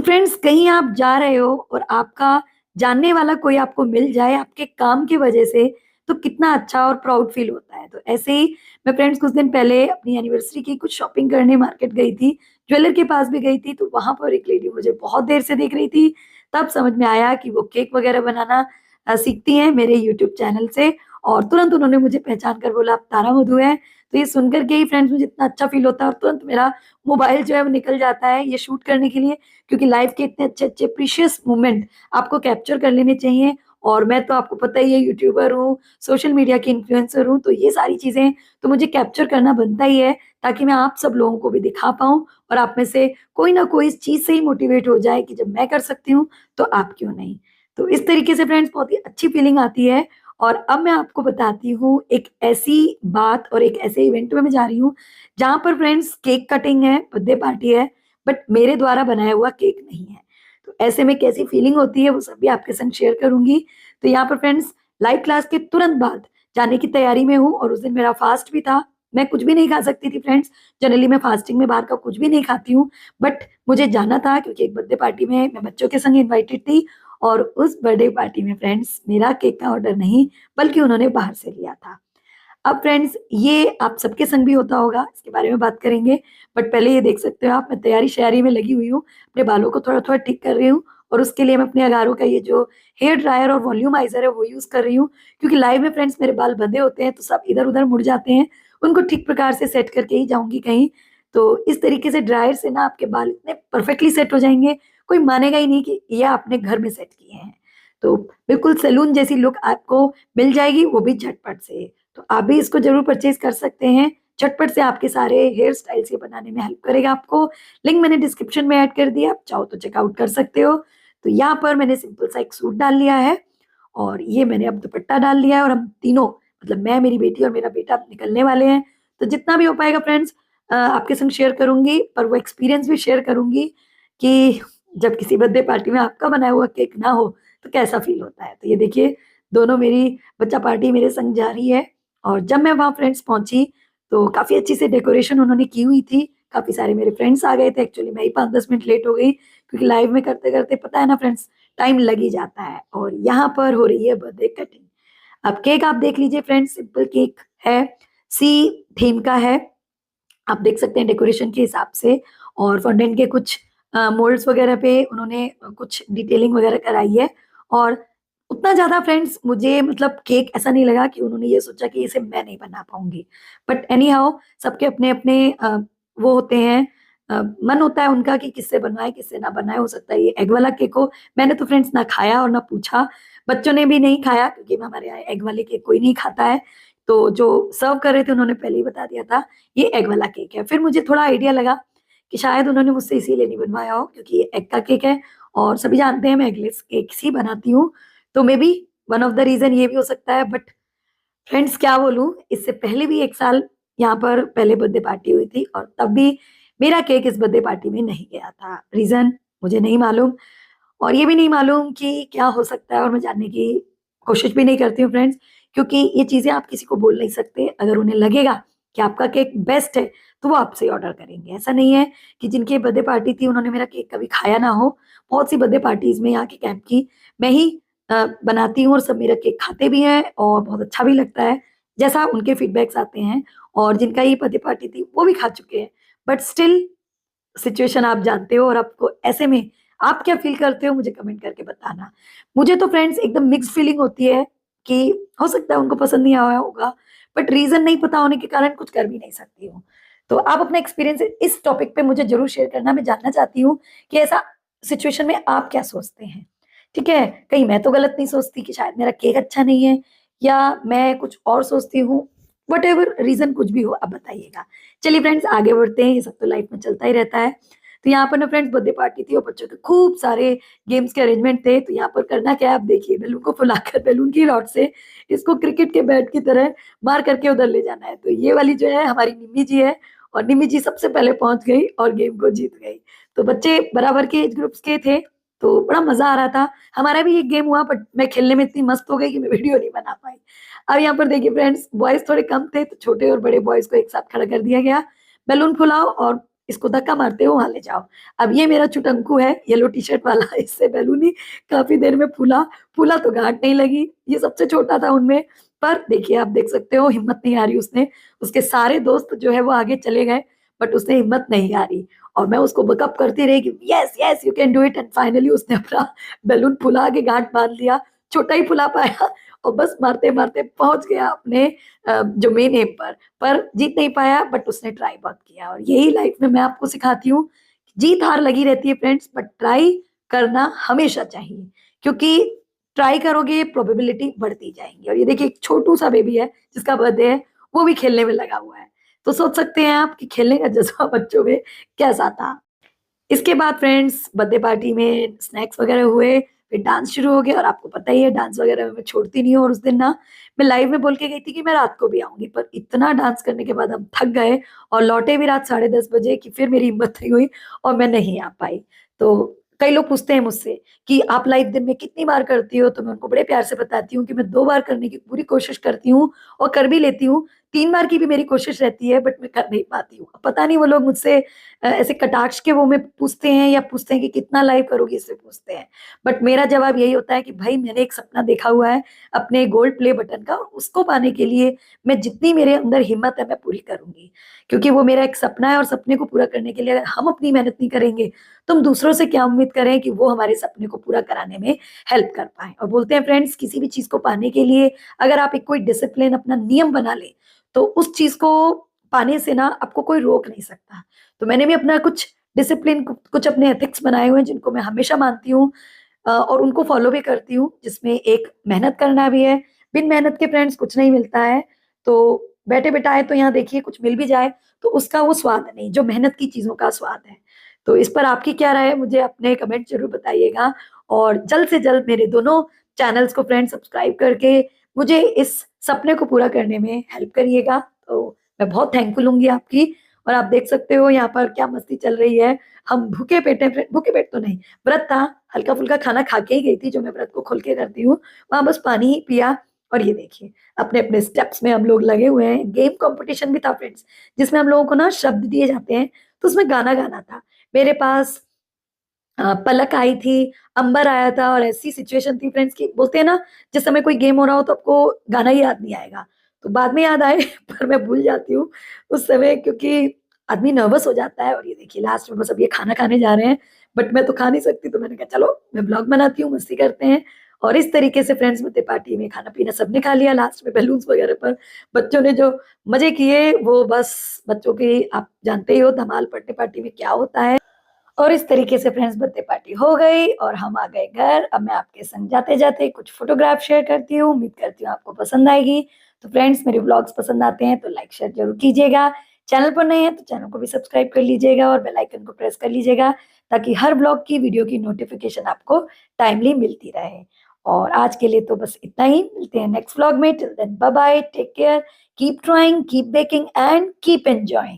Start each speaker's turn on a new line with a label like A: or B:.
A: तो फ्रेंड्स, कहीं आप जा रहे हो और आपका जानने वाला कोई आपको मिल जाए आपके काम की वजह से, तो कितना अच्छा और प्राउड फील होता है। तो ऐसे ही मैं फ्रेंड्स कुछ दिन पहले अपनी एनिवर्सरी की कुछ शॉपिंग करने मार्केट गई थी, ज्वेलर के पास भी गई थी। तो वहां पर एक लेडी मुझे बहुत देर से देख रही थी। तब समझ में आया कि वो केक वगैरह बनाना सीखती हैं मेरे यूट्यूब चैनल से। और तुरंत उन्होंने मुझे पहचान कर बोला, आप तारा मधु है। तो ये सुनकर के ही फ्रेंड्स मुझे इतना अच्छा फील होता है, और तुरंत मेरा मोबाइल जो है वो निकल जाता है ये शूट करने के लिए, क्योंकि लाइफ के इतने अच्छे अच्छे प्रीशियस मोमेंट आपको कैप्चर कर लेने चाहिए। और मैं तो आपको पता ही है, यूट्यूबर हूँ, सोशल मीडिया की इन्फ्लुएंसर हूँ, तो ये सारी चीजें तो मुझे कैप्चर करना बनता ही है, ताकि मैं आप सब लोगों को भी दिखा पाऊँ और आप में से कोई ना कोई इस चीज से ही मोटिवेट हो जाए कि जब मैं कर सकती हूँ तो आप क्यों नहीं। तो इस तरीके से फ्रेंड्स बहुत ही अच्छी फीलिंग आती है। और अब मैं आपको बताती हूँ एक ऐसी बात और एक ऐसे इवेंट में मैं जा रही हूँ जहां पर फ्रेंड्स केक कटिंग है, बर्थडे पार्टी है, बट मेरे द्वारा बनाया हुआ केक नहीं है। तो ऐसे में कैसी फीलिंग होती है वो सब भी आपके संग शेयर करूंगी। तो यहाँ पर फ्रेंड्स लाइव क्लास के तुरंत बाद जाने की तैयारी में हूँ, और उस दिन मेरा फास्ट भी था। मैं कुछ भी नहीं खा सकती थी फ्रेंड्स, जनरली मैं फास्टिंग में बाहर का कुछ भी नहीं खाती हूँ, बट मुझे जाना था क्योंकि एक बर्थडे पार्टी में मैं बच्चों के संग इन्वाइटेड थी। और उस बर्थडे पार्टी में फ्रेंड्स मेरा केक का ऑर्डर नहीं, बल्कि उन्होंने बाहर से लिया था। अब फ्रेंड्स ये आप सबके संग भी होता होगा, इसके बारे में बात करेंगे। बट पहले ये देख सकते हो आप, मैं तैयारी शैयारी में लगी हुई हूँ, अपने बालों को थोड़ा थोड़ा ठीक कर रही हूँ। और उसके लिए मैं अपने अगारों का ये जो हेयर ड्रायर और वॉल्यूमाइजर है वो यूज कर रही हूँ, क्योंकि लाइव में फ्रेंड्स मेरे बाल बंधे होते हैं तो सब इधर उधर मुड़ जाते हैं। उनको ठीक प्रकार से सेट करके ही जाऊंगी कहीं। तो इस तरीके से ड्रायर से ना आपके बाल इतने परफेक्टली सेट हो जाएंगे, कोई मानेगा ही नहीं कि ये आपने घर में सेट किए हैं। तो बिल्कुल सैलून जैसी लुक आपको मिल जाएगी, वो भी झटपट से। तो आप भी इसको जरूर परचेज कर सकते हैं। झटपट से आपके सारे हेयर स्टाइल्स ये बनाने में हेल्प करेगा आपको। लिंक मैंने डिस्क्रिप्शन में ऐड कर दिया, आप चाहो तो चेकआउट कर सकते हो। तो यहाँ पर मैंने सिंपल सा एक सूट डाल लिया है, और ये मैंने अब दुपट्टा डाल लिया है, और हम तीनों, मतलब मैं, मेरी बेटी और मेरा बेटा, अब निकलने वाले हैं। तो जितना भी हो पाएगा फ्रेंड्स आपके संग शेयर करूंगी, पर वो एक्सपीरियंस भी शेयर करूंगी कि जब किसी बर्थडे पार्टी में आपका बनाया हुआ केक ना हो तो कैसा फील होता है। तो ये देखिए, दोनों मेरी बच्चा पार्टी मेरे संग जा रही है। और जब मैं वहाँ फ्रेंड्स पहुंची तो काफी अच्छी से डेकोरेशन उन्होंने की हुई थी। काफी सारे मेरे फ्रेंड्स आ गए थे, एक्चुअली मैं ही 5-10 मिनट लेट हो गई, क्योंकि लाइव में करते करते पता है ना फ्रेंड्स, टाइम लग ही जाता है। और यहाँ पर हो रही है बर्थडे कटिंग। अब केक आप देख लीजिए फ्रेंड्स, सिंपल केक है, सी थीम का है। आप देख सकते हैं डेकोरेशन के हिसाब से। और फॉन्डेंट के कुछ मोल्ड्स वगैरह पे उन्होंने कुछ डिटेलिंग वगैरह कराई है। और उतना ज्यादा फ्रेंड्स मुझे, मतलब केक ऐसा नहीं लगा कि उन्होंने ये सोचा कि इसे मैं नहीं बना पाऊंगी। बट एनी हाउ, सबके अपने अपने वो होते हैं, मन होता है उनका कि किससे बनवाए किससे ना बनाए। हो सकता है ये एग वाला केक हो। मैंने तो फ्रेंड्स ना खाया और ना पूछा, बच्चों ने भी नहीं खाया, क्योंकि हमारे यहाँ एग वाले केक कोई नहीं खाता है। तो जो सर्व कर रहे थे उन्होंने पहले ही बता दिया था ये एग वाला केक है। फिर मुझे थोड़ा आइडिया लगा कि शायद उन्होंने मुझसे इसीलिए नहीं बनवाया हो, क्योंकि ये एग का केक है, और सभी जानते हैं मैं एगलेस केक ही बनाती हूँ। तो maybe one of the reason ये भी हो सकता है। बट फ्रेंड्स क्या बोलूं, इससे पहले भी एक साल यहाँ पर पहले बर्थडे पार्टी हुई थी, और तब भी मेरा केक इस बर्थडे पार्टी में नहीं गया था। रीजन मुझे नहीं मालूम, और ये भी नहीं मालूम कि क्या हो सकता है, और मैं जानने की कोशिश भी नहीं करती हूँ फ्रेंड्स, क्योंकि ये चीजें आप किसी को बोल नहीं सकते। अगर उन्हें लगेगा कि आपका केक बेस्ट है तो वो आपसे ऑर्डर करेंगे। ऐसा नहीं है कि जिनकी बर्थडे पार्टी थी उन्होंने मेरा केक कभी खाया ना हो। बहुत सी बर्थडे पार्टीज में यहाँ के कैंप की मैं ही बनाती हूँ, और सब मेरा केक खाते भी हैं और बहुत अच्छा भी लगता है, जैसा उनके फीडबैक्स आते हैं। और जिनका ये बर्थडे पार्टी थी वो भी खा चुके हैं। बट स्टिल सिचुएशन आप जानते हो, और आपको ऐसे में आप क्या फील करते हो मुझे कमेंट करके बताना। मुझे तो फ्रेंड्स एकदम मिक्स फीलिंग होती है कि हो सकता है उनको पसंद नहीं आया होगा, बट रीजन नहीं पता होने के कारण कुछ कर भी नहीं सकती हूँ। तो आप अपना एक्सपीरियंस इस टॉपिक पे मुझे जरूर शेयर करना। मैं जानना चाहती हूँ कि ऐसा सिचुएशन में आप क्या सोचते हैं। ठीक है, कहीं मैं तो गलत नहीं सोचती कि शायद मेरा केक अच्छा नहीं है, या मैं कुछ और सोचती हूँ। वट एवर रीजन कुछ भी हो, आप बताइएगा। चलिए फ्रेंड्स आगे बढ़ते हैं, ये सब तो लाइफ में चलता ही रहता है। तो यहाँ पर ना फ्रेंड्स बर्थडे पार्टी थी, और बच्चों के खूब सारे गेम्स के अरेंजमेंट थे। तो यहाँ पर करना क्या है, आप देखिए, बैलून को फुलाकर बैलून की रॉड से इसको क्रिकेट के बैट की तरह मार करके उधर ले जाना है। तो ये वाली जो है हमारी निम्मी जी है, और निम्मी जी सबसे पहले पहुंच गई और गेम को जीत गई। तो बच्चे बराबर के एज ग्रुप्स के थे, तो बड़ा मजा आ रहा था। हमारा भी एक गेम हुआ, बट मैं खेलने में इतनी मस्त हो गई कि मैं वीडियो नहीं बना पाई। अब यहाँ पर देखिए फ्रेंड्स, बॉयज थोड़े कम थे, तो छोटे और बड़े बॉयज को एक साथ खड़ा कर दिया गया। बैलून फुलाओ और इसको धक्का मारते हो वहां ले जाओ। अब ये मेरा चुटंकू है येलो टी शर्ट वाला, इससे बैलून ही काफी देर में फूला। फूला तो गांठ नहीं लगी, ये सबसे छोटा था उनमें। पर देखिए, आप देख सकते हो हिम्मत नहीं आ रही उसने, उसके सारे दोस्त जो है वो आगे चले गए, बट उसने हिम्मत नहीं आ रही। और मैं उसको बकअप करती रही कि yes yes you can do it, and finally उसने अपना बैलून फुला के गांठ बांध लिया। छोटा ही फुला पाया और बस मारते मारते पहुंच गया अपने जो मेन एम पर जीत नहीं पाया, बट उसने ट्राई बहुत किया। और यही लाइफ में मैं आपको सिखाती हूँ, जीत हार लगी रहती है फ्रेंड्स, बट ट्राई करना हमेशा चाहिए, क्योंकि ट्राई करोगे प्रोबेबिलिटी बढ़ती जाएंगी। और ये देखिए, एक छोटू सा बेबी है जिसका बर्थडे है, वो भी खेलने में लगा हुआ है। तो सोच सकते हैं आप कि खेलने का जज्बा बच्चों में कैसा था। इसके बाद फ्रेंड्स बर्थडे पार्टी में स्नैक्स वगैरह हुए, फिर डांस शुरू हो गया। और आपको पता ही है डांस वगैरह में मैं छोड़ती नहीं हूँ। और उस दिन ना मैं लाइव में बोल के गई थी कि मैं रात को भी आऊंगी, पर इतना डांस करने के बाद हम थक गए और लौटे भी रात 10:30 बजे कि फिर मेरी हिम्मत नहीं हुई और मैं नहीं आ पाई। तो कई लोग पूछते हैं मुझसे कि आप लाइव दिन में कितनी बार करती हो, तो मैं उनको बड़े प्यार से बताती हूँ कि मैं 2 बार करने की पूरी कोशिश करती हूँ और कर भी लेती हूँ। 3 बार की भी मेरी कोशिश रहती है, बट मैं कर नहीं पाती हूँ। पता नहीं वो लोग मुझसे ऐसे कटाक्ष के वो में पूछते हैं, या पूछते हैं कि कितना लाइव करोगी, इससे पूछते हैं। बट मेरा जवाब यही होता है कि भाई मैंने एक सपना देखा हुआ है अपने गोल्ड प्ले बटन का, और उसको पाने के लिए मैं जितनी मेरे अंदर हिम्मत है मैं पूरी करूंगी, क्योंकि वो मेरा एक सपना है। और सपने को पूरा करने के लिए अगर हम अपनी मेहनत नहीं करेंगे, तो हम दूसरों से क्या उम्मीद करें कि वो हमारे सपने को पूरा कराने में हेल्प कर पाए। और बोलते हैं फ्रेंड्स, किसी भी चीज को पाने के लिए अगर आप एक कोई डिसिप्लिन अपना नियम बना ले, तो उस चीज को पाने से ना आपको कोई रोक नहीं सकता। तो मैंने भी अपना कुछ डिसिप्लिन, कुछ अपने एथिक्स बनाए हुए हैं जिनको मैं हमेशा मानती हूँ और उनको फॉलो भी करती हूँ, जिसमें एक मेहनत करना भी है। बिन मेहनत के फ्रेंड्स कुछ नहीं मिलता है। तो बैठे बिठाए तो यहाँ देखिए कुछ मिल भी जाए तो उसका वो स्वाद नहीं जो मेहनत की चीजों का स्वाद है। तो इस पर आपकी क्या राय है, मुझे अपने कमेंट जरूर बताइएगा। और जल्द से जल्द मेरे दोनों चैनल्स को फ्रेंड सब्सक्राइब करके मुझे इस सपने को पूरा करने में हेल्प करिएगा। तो मैं बहुत थैंकफुल हूंगी आपकी। और आप देख सकते हो यहाँ पर क्या मस्ती चल रही है। हम भूखे पेट हैं, भूखे पेट तो नहीं, व्रत था, हल्का फुल्का खाना खा के ही गई थी जो मैं व्रत को खोल के करती हूँ। वहां बस पानी ही पिया। और ये देखिए अपने अपने स्टेप्स में हम लोग लगे हुए हैं। गेम कंपटीशन भी था फ्रेंड्स, जिसमें हम लोगों को ना शब्द दिए जाते हैं, तो उसमें गाना गाना था। मेरे पास पलक आई थी, अंबर आया था, और ऐसी सिचुएशन थी फ्रेंड्स की बोलते हैं ना, जिस समय कोई गेम हो रहा हो तो आपको गाना ही याद नहीं आएगा, तो बाद में याद आए पर मैं भूल जाती हूँ उस समय, क्योंकि आदमी नर्वस हो जाता है। और ये देखिए लास्ट में बस अब ये खाना खाने जा रहे हैं, बट मैं तो खा नहीं सकती, तो मैंने कहा चलो मैं ब्लॉग बनाती हूँ, मस्ती करते हैं। और इस तरीके से फ्रेंड्स बर्थडे पार्टी में खाना पीना सबने खा लिया। लास्ट में बैलून्स वगैरह पर बच्चों ने जो मजे किए, वो बस बच्चों की आप जानते ही हो धमाल बर्थडे पार्टी में क्या होता है। और इस तरीके से फ्रेंड्स बर्थडे पार्टी हो गई और हम आ गए घर। अब मैं आपके संग जाते जाते कुछ फोटोग्राफ शेयर करती हूँ, उम्मीद करती हूँ आपको पसंद आएगी। तो फ्रेंड्स मेरे व्लॉग्स पसंद आते हैं तो लाइक शेयर जरूर कीजिएगा। चैनल पर नए हैं तो चैनल को भी सब्सक्राइब कर लीजिएगा और बेल आइकन को प्रेस कर लीजिएगा, ताकि हर ब्लॉग की वीडियो की नोटिफिकेशन आपको टाइमली मिलती रहे। और आज के लिए तो बस इतना ही, मिलते हैं नेक्स्ट व्लॉग में। Till then bye bye, take care, keep trying, keep baking and keep enjoying.